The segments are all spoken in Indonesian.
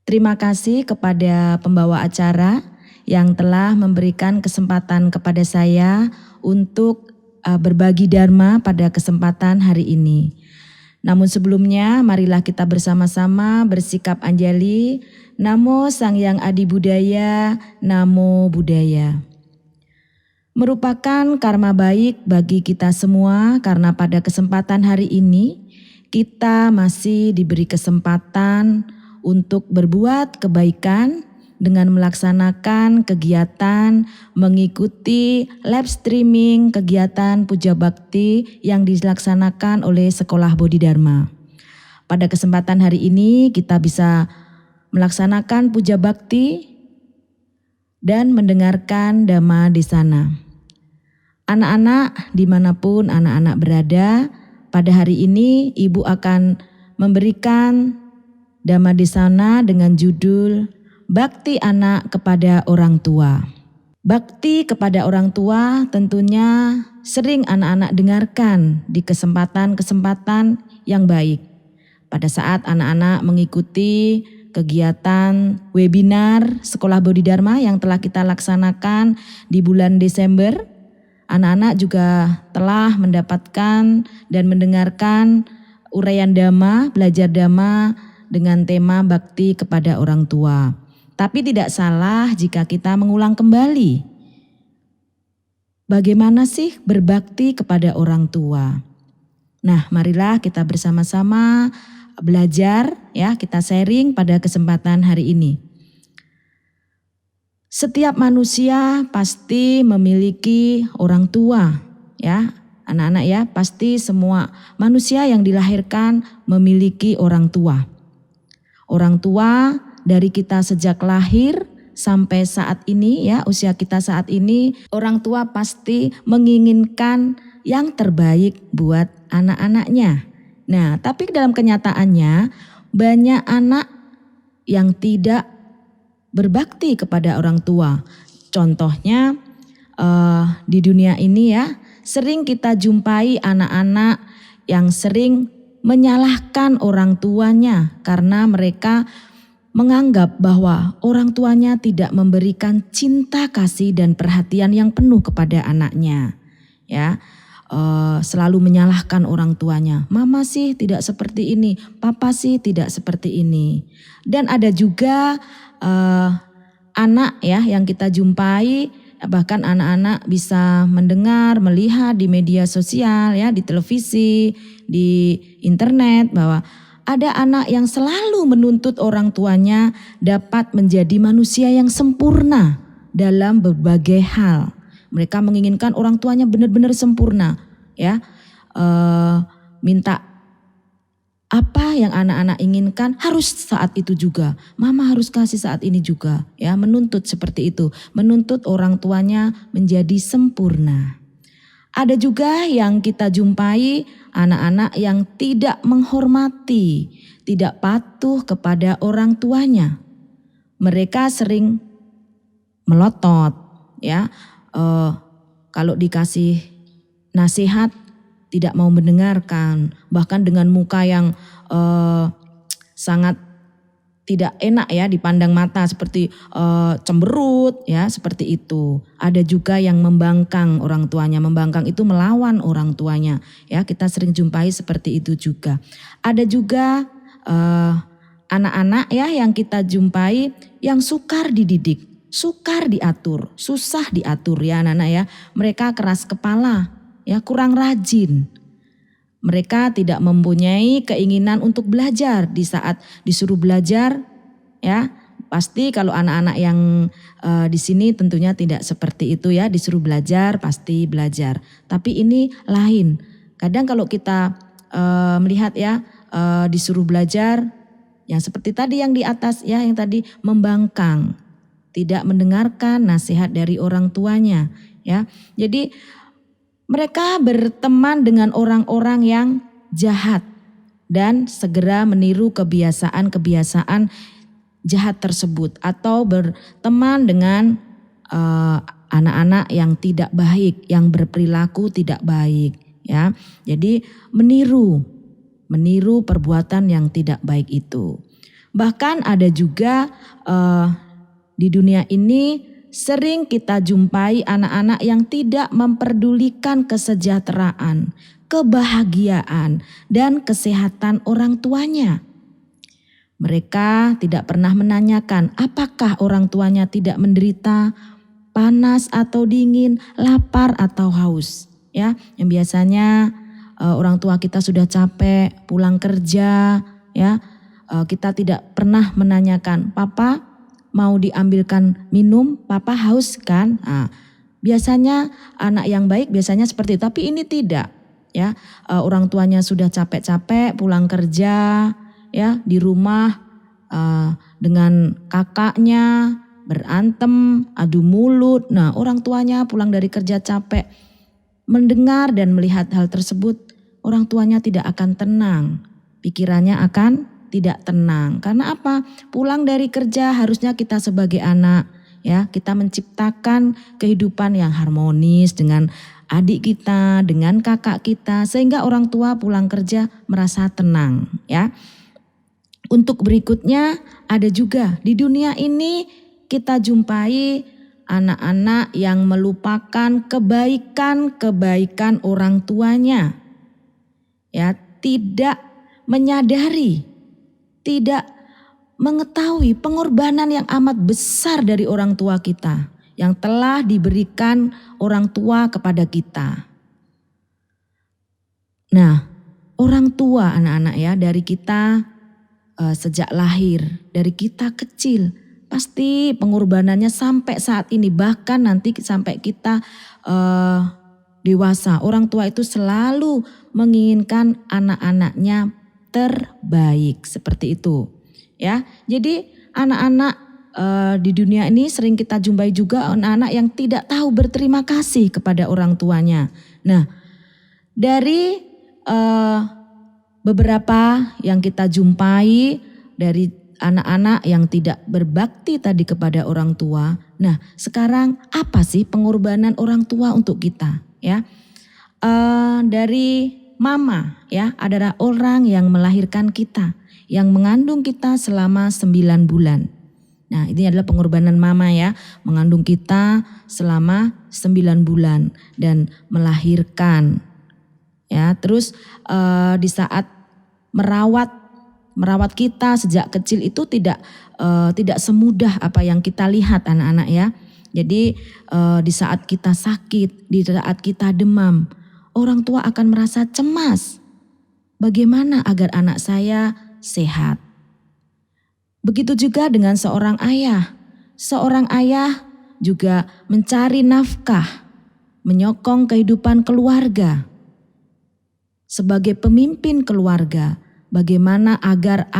Terima kasih kepada pembawa acara yang telah memberikan kesempatan kepada saya untuk berbagi dharma pada kesempatan hari ini. Namun sebelumnya marilah kita bersama-sama bersikap anjali. Namo Sang Hyang Adi Budaya, Namo Buddhaya. Merupakan karma baik bagi kita semua karena pada kesempatan hari ini kita masih diberi kesempatan untuk berbuat kebaikan dengan melaksanakan kegiatan mengikuti live streaming kegiatan Puja Bakti yang dilaksanakan oleh Sekolah Bodhidharma. Pada kesempatan hari ini kita bisa melaksanakan Puja Bakti dan mendengarkan Dhamma di sana. Anak-anak dimanapun anak-anak berada, pada hari ini Ibu akan memberikan Dhamma di sana dengan judul Bakti Anak kepada Orang Tua. Bakti kepada orang tua tentunya sering anak-anak dengarkan di kesempatan-kesempatan yang baik. Pada saat anak-anak mengikuti kegiatan webinar Sekolah Bodhidharma yang telah kita laksanakan di bulan Desember, anak-anak juga telah mendapatkan dan mendengarkan uraian Dhamma, belajar Dhamma dengan tema bakti kepada orang tua. Tapi tidak salah jika kita mengulang kembali. Bagaimana sih berbakti kepada orang tua? Nah, marilah kita bersama-sama belajar ya, kita sharing pada kesempatan hari ini. Setiap manusia pasti memiliki orang tua ya, anak-anak ya, pasti semua manusia yang dilahirkan memiliki orang tua. Orang tua dari kita sejak lahir sampai saat ini ya, usia kita saat ini, orang tua pasti menginginkan yang terbaik buat anak-anaknya. Nah, tapi dalam kenyataannya banyak anak yang tidak berbakti kepada orang tua. Contohnya di dunia ini ya, sering kita jumpai anak-anak yang sering menyalahkan orang tuanya karena mereka menganggap bahwa orang tuanya tidak memberikan cinta kasih dan perhatian yang penuh kepada anaknya. Ya, selalu menyalahkan orang tuanya. Mama sih tidak seperti ini, papa sih tidak seperti ini. Dan ada juga anak ya yang kita jumpai, bahkan anak-anak bisa mendengar, melihat di media sosial ya, di televisi, di internet bahwa ada anak yang selalu menuntut orang tuanya dapat menjadi manusia yang sempurna dalam berbagai hal. Mereka menginginkan orang tuanya benar-benar sempurna, ya. Minta apa yang anak-anak inginkan harus saat itu juga. Mama harus kasih saat ini juga, ya. Menuntut seperti itu, menuntut orang tuanya menjadi sempurna. Ada juga yang kita jumpai anak-anak yang tidak menghormati, tidak patuh kepada orang tuanya. Mereka sering melotot, ya. Kalau dikasih nasihat tidak mau mendengarkan, bahkan dengan muka yang sangat tidak enak ya dipandang mata, seperti cemberut ya, seperti itu. Ada juga yang membangkang orang tuanya, membangkang itu melawan orang tuanya ya, kita sering jumpai seperti itu juga. Ada juga anak-anak ya yang kita jumpai yang sukar dididik, sukar diatur, susah diatur ya anak-anak ya. Mereka keras kepala ya, kurang rajin. Mereka tidak mempunyai keinginan untuk belajar. Di saat disuruh belajar ya, pasti kalau anak-anak yang di sini tentunya tidak seperti itu ya, disuruh belajar pasti belajar. Tapi ini lain. Kadang kalau kita melihat ya, disuruh belajar yang seperti tadi yang di atas ya, yang tadi membangkang, tidak mendengarkan nasihat dari orang tuanya ya. Jadi mereka berteman dengan orang-orang yang jahat dan segera meniru kebiasaan-kebiasaan jahat tersebut, atau berteman dengan anak-anak yang tidak baik, yang berperilaku tidak baik ya. Jadi meniru perbuatan yang tidak baik itu. Bahkan ada juga di dunia ini sering kita jumpai anak-anak yang tidak memperdulikan kesejahteraan, kebahagiaan, dan kesehatan orang tuanya. Mereka tidak pernah menanyakan apakah orang tuanya tidak menderita panas atau dingin, lapar atau haus. Ya, yang biasanya orang tua kita sudah capek pulang kerja, ya, kita tidak pernah menanyakan, "Papa mau diambilkan minum? Papa haus kan?" Nah, biasanya anak yang baik biasanya seperti itu, tapi ini tidak. Ya, orang tuanya sudah capek-capek pulang kerja, ya, di rumah dengan kakaknya berantem, adu mulut. Nah, orang tuanya pulang dari kerja capek, mendengar dan melihat hal tersebut, orang tuanya tidak akan tenang. Pikirannya akan tidak tenang. Karena apa? Pulang dari kerja harusnya kita sebagai anak, ya, kita menciptakan kehidupan yang harmonis dengan adik kita, dengan kakak kita, sehingga orang tua pulang kerja merasa tenang, ya. Untuk berikutnya ada juga di dunia ini kita jumpai anak-anak yang melupakan kebaikan-kebaikan orang tuanya. Ya, tidak menyadari, tidak mengetahui pengorbanan yang amat besar dari orang tua kita yang telah diberikan orang tua kepada kita. Nah, orang tua anak-anak ya dari kita sejak lahir, dari kita kecil, pasti pengorbanannya sampai saat ini, bahkan nanti sampai kita dewasa. Orang tua itu selalu menginginkan anak-anaknya terbaik, seperti itu. Ya, jadi anak-anak di dunia ini sering kita jumpai juga anak-anak yang tidak tahu berterima kasih kepada orang tuanya. Nah, dari beberapa yang kita jumpai dari anak-anak yang tidak berbakti tadi kepada orang tua. Nah, sekarang apa sih pengorbanan orang tua untuk kita? Ya, dari mama ya adalah orang yang melahirkan kita, yang mengandung kita selama 9 bulan. Nah, ini adalah pengorbanan mama ya, mengandung kita selama 9 bulan dan melahirkan. Ya, terus di saat merawat kita sejak kecil itu tidak semudah apa yang kita lihat anak-anak ya. Jadi di saat kita sakit, di saat kita demam, orang tua akan merasa cemas. Bagaimana agar anak saya sehat? Begitu juga dengan seorang ayah. Seorang ayah juga mencari nafkah, menyokong kehidupan keluarga. Sebagai pemimpin keluarga, bagaimana agar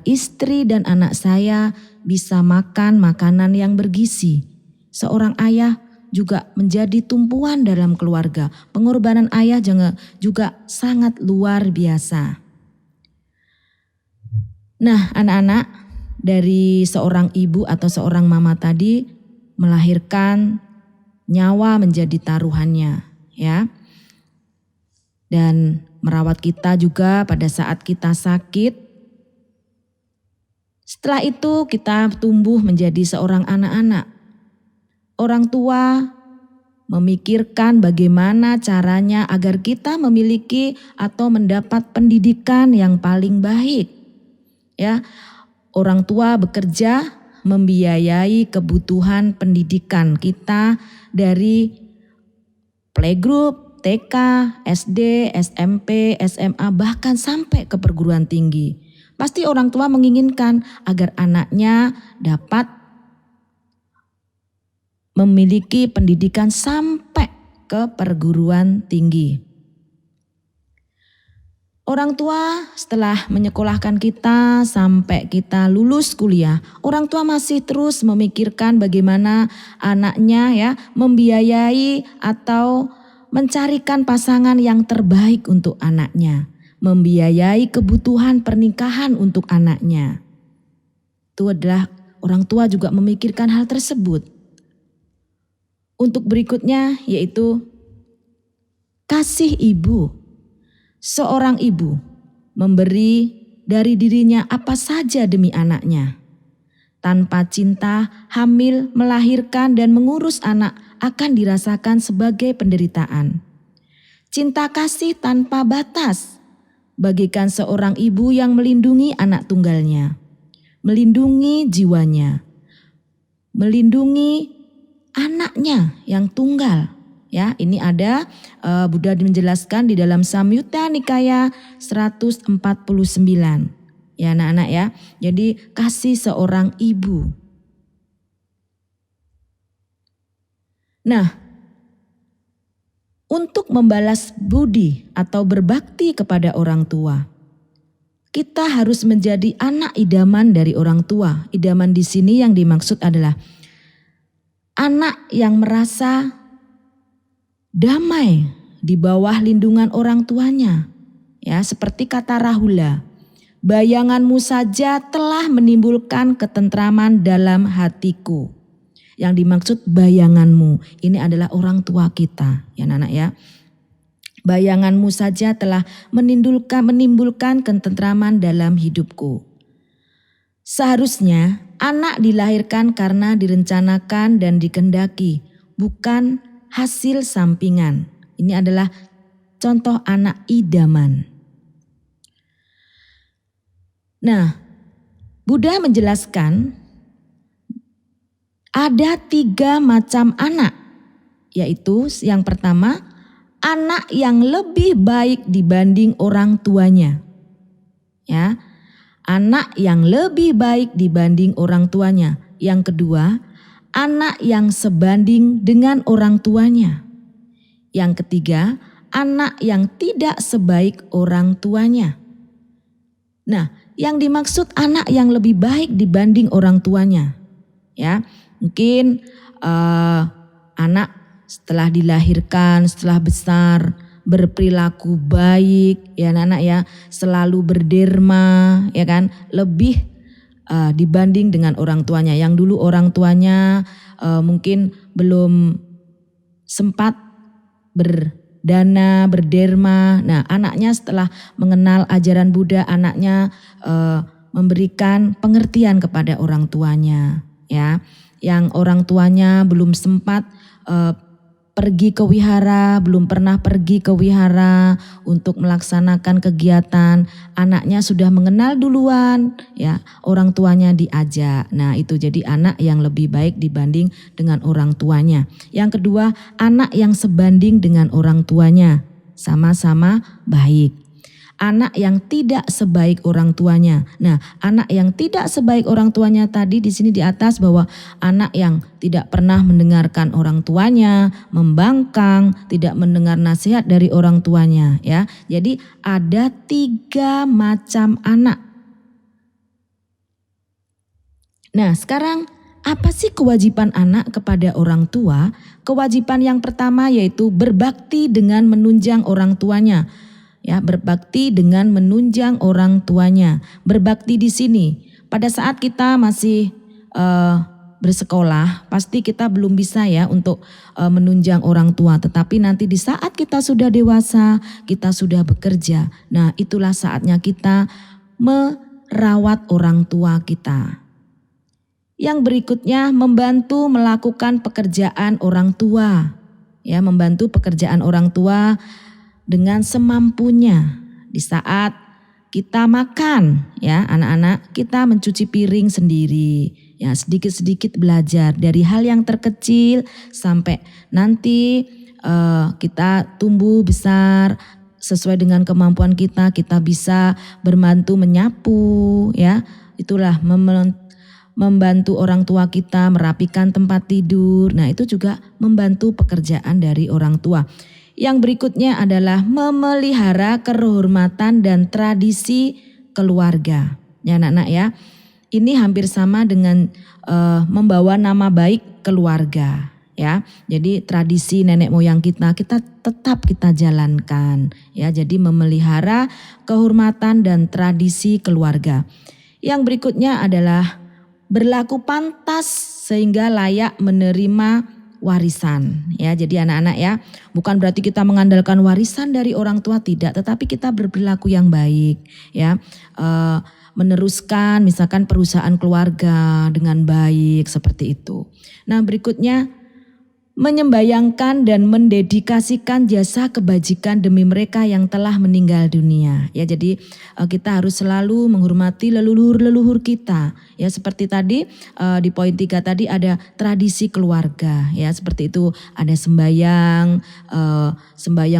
istri dan anak saya bisa makan makanan yang bergizi. Seorang ayah juga menjadi tumpuan dalam keluarga. Pengorbanan ayah juga sangat luar biasa. Nah, anak-anak, dari seorang ibu atau seorang mama tadi melahirkan, nyawa menjadi taruhannya, ya. Dan merawat kita juga pada saat kita sakit. Setelah itu kita tumbuh menjadi seorang anak-anak. Orang tua memikirkan bagaimana caranya agar kita memiliki atau mendapat pendidikan yang paling baik. Ya, orang tua bekerja membiayai kebutuhan pendidikan kita dari playgroup, TK, SD, SMP, SMA, bahkan sampai ke perguruan tinggi. Pasti orang tua menginginkan agar anaknya dapat memiliki pendidikan sampai ke perguruan tinggi. Orang tua setelah menyekolahkan kita sampai kita lulus kuliah, orang tua masih terus memikirkan bagaimana anaknya ya membiayai atau mencarikan pasangan yang terbaik untuk anaknya, membiayai kebutuhan pernikahan untuk anaknya. Itu adalah orang tua juga memikirkan hal tersebut. Untuk berikutnya yaitu kasih ibu. Seorang ibu memberi dari dirinya apa saja demi anaknya. Tanpa cinta, hamil, melahirkan dan mengurus anak akan dirasakan sebagai penderitaan. Cinta kasih tanpa batas, bagaikan seorang ibu yang melindungi anak tunggalnya, melindungi jiwanya, melindungi anaknya yang tunggal. Ya, ini ada Buddha menjelaskan di dalam Samyutta Nikaya 149. Ya anak-anak ya, jadi kasih seorang ibu. Nah, untuk membalas budi atau berbakti kepada orang tua, kita harus menjadi anak idaman dari orang tua. Idaman di sini yang dimaksud adalah anak yang merasa damai di bawah lindungan orang tuanya. Ya, seperti kata Rahula, bayanganmu saja telah menimbulkan ketentraman dalam hatiku. Yang dimaksud bayanganmu ini adalah orang tua kita, ya anak ya. Bayanganmu saja telah menimbulkan ketentraman dalam hidupku. Seharusnya anak dilahirkan karena direncanakan dan dikehendaki, bukan hasil sampingan. Ini adalah contoh anak idaman. Nah, Buddha menjelaskan ada 3 macam anak, yaitu yang pertama, anak yang lebih baik dibanding orang tuanya. Ya, anak yang lebih baik dibanding orang tuanya. Yang kedua, anak yang sebanding dengan orang tuanya. Yang ketiga, anak yang tidak sebaik orang tuanya. Nah, yang dimaksud anak yang lebih baik dibanding orang tuanya, ya. Mungkin anak setelah dilahirkan, setelah besar, berperilaku baik, ya anak-anak ya, selalu berderma, ya kan, lebih dibanding dengan orang tuanya. Yang dulu orang tuanya mungkin belum sempat berdana, berderma. Nah, anaknya setelah mengenal ajaran Buddha, anaknya memberikan pengertian kepada orang tuanya, ya. Yang orang tuanya belum sempat pergi ke wihara, belum pernah pergi ke wihara untuk melaksanakan kegiatan, anaknya sudah mengenal duluan, ya, orang tuanya diajak. Nah, itu jadi anak yang lebih baik dibanding dengan orang tuanya. Yang kedua, anak yang sebanding dengan orang tuanya, sama-sama baik. Anak yang tidak sebaik orang tuanya. Nah, anak yang tidak sebaik orang tuanya tadi di sini di atas, bahwa anak yang tidak pernah mendengarkan orang tuanya, membangkang, tidak mendengar nasihat dari orang tuanya, ya. Jadi ada 3 macam anak. Nah, sekarang apa sih kewajiban anak kepada orang tua? Kewajiban yang pertama yaitu berbakti dengan menunjang orang tuanya. Ya, berbakti dengan menunjang orang tuanya. Berbakti di sini pada saat kita masih bersekolah, pasti kita belum bisa ya untuk menunjang orang tua. Tetapi nanti di saat kita sudah dewasa, kita sudah bekerja. Nah, itulah saatnya kita merawat orang tua kita. Yang berikutnya, membantu melakukan pekerjaan orang tua. Ya, membantu pekerjaan orang tua dengan semampunya. Di saat kita makan, ya anak-anak, kita mencuci piring sendiri, ya sedikit-sedikit belajar dari hal yang terkecil sampai nanti kita tumbuh besar sesuai dengan kemampuan kita bisa membantu menyapu, ya itulah membantu orang tua kita merapikan tempat tidur. Nah, itu juga membantu pekerjaan dari orang tua. Yang berikutnya adalah memelihara kehormatan dan tradisi keluarga. Ya anak-anak ya, ini hampir sama dengan membawa nama baik keluarga. Ya, jadi tradisi nenek moyang kita tetap kita jalankan. Ya, jadi memelihara kehormatan dan tradisi keluarga. Yang berikutnya adalah berlaku pantas sehingga layak menerima warisan ya. Jadi anak-anak ya, bukan berarti kita mengandalkan warisan dari orang tua, tidak, tetapi kita berperilaku yang baik ya. Meneruskan misalkan perusahaan keluarga dengan baik seperti itu. Nah, berikutnya menyembayangkan dan mendedikasikan jasa kebajikan demi mereka yang telah meninggal dunia. Ya, jadi kita harus selalu menghormati leluhur-leluhur kita. Ya, seperti tadi di poin 3 tadi ada tradisi keluarga. Ya, seperti itu, ada sembayang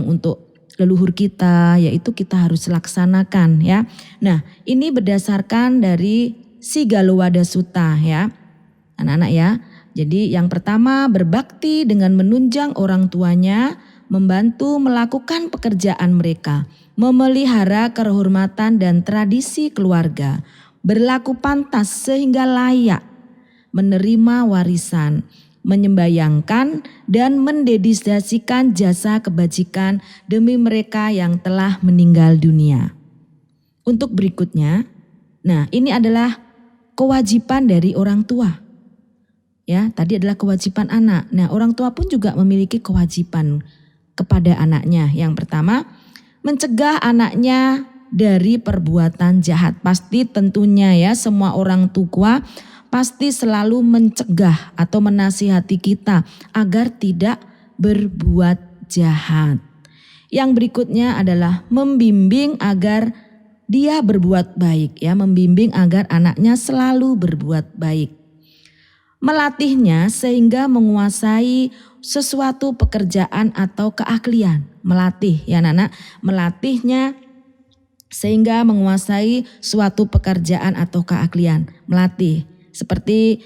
untuk leluhur kita, yaitu kita harus laksanakan ya. Nah, ini berdasarkan dari Sigalo Sutta ya. Anak-anak ya. Jadi yang pertama, berbakti dengan menunjang orang tuanya, membantu melakukan pekerjaan mereka, memelihara kehormatan dan tradisi keluarga, berlaku pantas sehingga layak menerima warisan, menyembayangkan dan mendedikasikan jasa kebajikan demi mereka yang telah meninggal dunia. Untuk berikutnya, nah ini adalah kewajiban dari orang tua. Ya, tadi adalah kewajiban anak. Nah, orang tua pun juga memiliki kewajiban kepada anaknya. Yang pertama, mencegah anaknya dari perbuatan jahat. Pasti tentunya ya, semua orang tua pasti selalu mencegah atau menasihati kita agar tidak berbuat jahat. Yang berikutnya adalah membimbing agar dia berbuat baik ya, membimbing agar anaknya selalu berbuat baik. Melatihnya sehingga menguasai sesuatu pekerjaan atau keahlian. Melatih ya anak-anak, melatihnya sehingga menguasai suatu pekerjaan atau keahlian. Melatih, seperti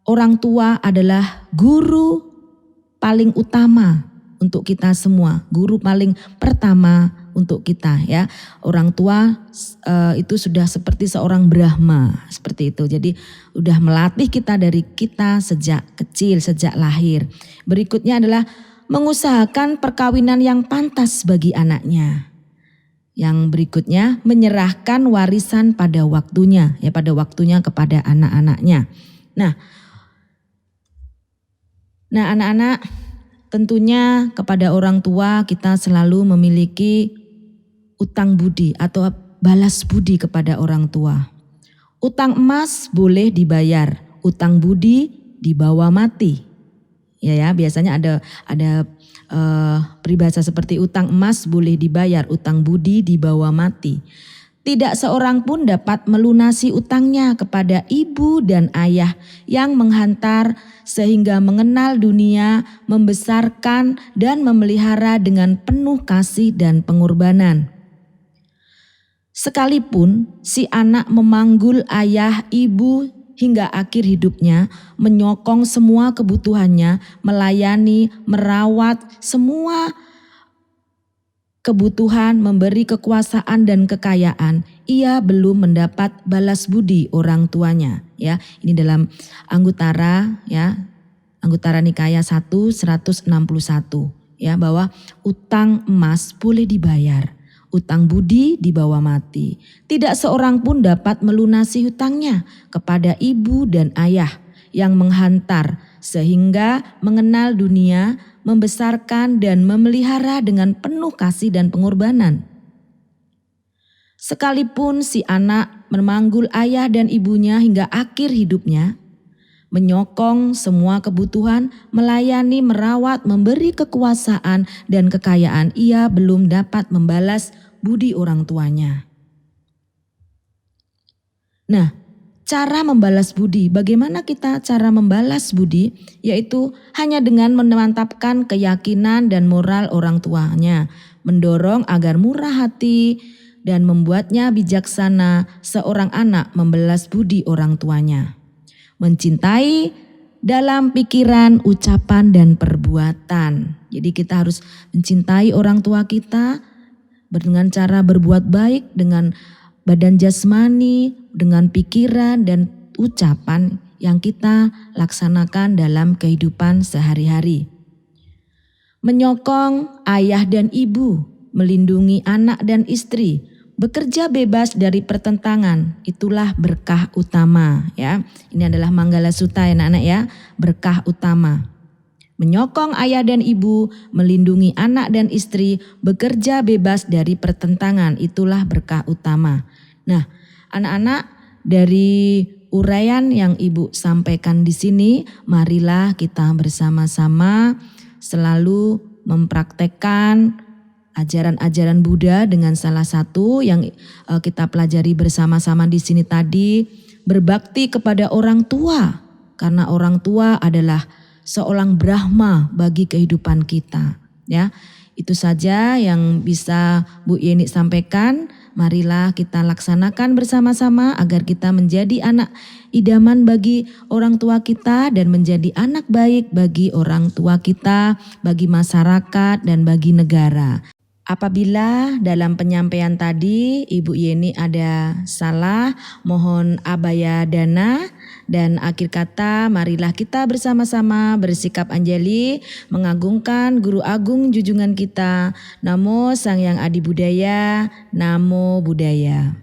orang tua adalah guru paling utama untuk kita semua, guru paling pertama untuk kita ya. Orang tua itu sudah seperti seorang Brahma, seperti itu. Jadi udah melatih kita dari kita sejak kecil, sejak lahir. Berikutnya adalah mengusahakan perkawinan yang pantas bagi anaknya. Yang berikutnya menyerahkan warisan pada waktunya, ya pada waktunya kepada anak-anaknya. Nah anak-anak, tentunya kepada orang tua kita selalu memiliki utang budi atau balas budi kepada orang tua. Utang emas boleh dibayar, utang budi dibawa mati. Ya, biasanya ada peribahasa seperti utang emas boleh dibayar, utang budi dibawa mati. Tidak seorang pun dapat melunasi utangnya kepada ibu dan ayah yang menghantar sehingga mengenal dunia, membesarkan dan memelihara dengan penuh kasih dan pengorbanan. Sekalipun si anak memanggul ayah, ibu hingga akhir hidupnya, menyokong semua kebutuhannya, melayani, merawat semua kebutuhan, memberi kekuasaan dan kekayaan, ia belum mendapat balas budi orang tuanya. Ya, ini dalam Anguttara ya, Anguttara Nikaya 1/161 ya, bahwa utang emas boleh dibayar, utang budi dibawa mati. Tidak seorang pun dapat melunasi hutangnya kepada ibu dan ayah yang menghantar sehingga mengenal dunia, membesarkan dan memelihara dengan penuh kasih dan pengorbanan. Sekalipun si anak memanggul ayah dan ibunya hingga akhir hidupnya, menyokong semua kebutuhan, melayani, merawat, memberi kekuasaan dan kekayaan, ia belum dapat membalas budi orang tuanya. Nah, cara membalas budi, bagaimana kita cara membalas budi? Yaitu hanya dengan memantapkan keyakinan dan moral orang tuanya, mendorong agar murah hati dan membuatnya bijaksana. Seorang anak membalas budi orang tuanya, mencintai dalam pikiran, ucapan dan perbuatan. Jadi kita harus mencintai orang tua kita dengan cara berbuat baik, dengan badan jasmani, dengan pikiran dan ucapan yang kita laksanakan dalam kehidupan sehari-hari. Menyokong ayah dan ibu, melindungi anak dan istri, Bekerja bebas dari pertentangan, itulah berkah utama ya. Ini adalah Manggala Sutta ya anak-anak ya, berkah utama. Menyokong ayah dan ibu, melindungi anak dan istri, bekerja bebas dari pertentangan, itulah berkah utama. Nah, anak-anak, dari uraian yang Ibu sampaikan di sini, marilah kita bersama-sama selalu mempraktekkan ajaran-ajaran Buddha dengan salah satu yang kita pelajari bersama-sama di sini tadi, berbakti kepada orang tua, karena orang tua adalah seorang Brahma bagi kehidupan kita. Ya, itu saja yang bisa Bu Yeni sampaikan. Marilah kita laksanakan bersama-sama agar kita menjadi anak idaman bagi orang tua kita dan menjadi anak baik bagi orang tua kita, bagi masyarakat dan bagi negara. Apabila dalam penyampaian tadi Ibu Yeni ada salah, mohon abaya dana, dan akhir kata marilah kita bersama-sama bersikap anjali mengagungkan Guru Agung junjungan kita. Namo Sang Hyang Adi Budaya, Namo Buddhaya.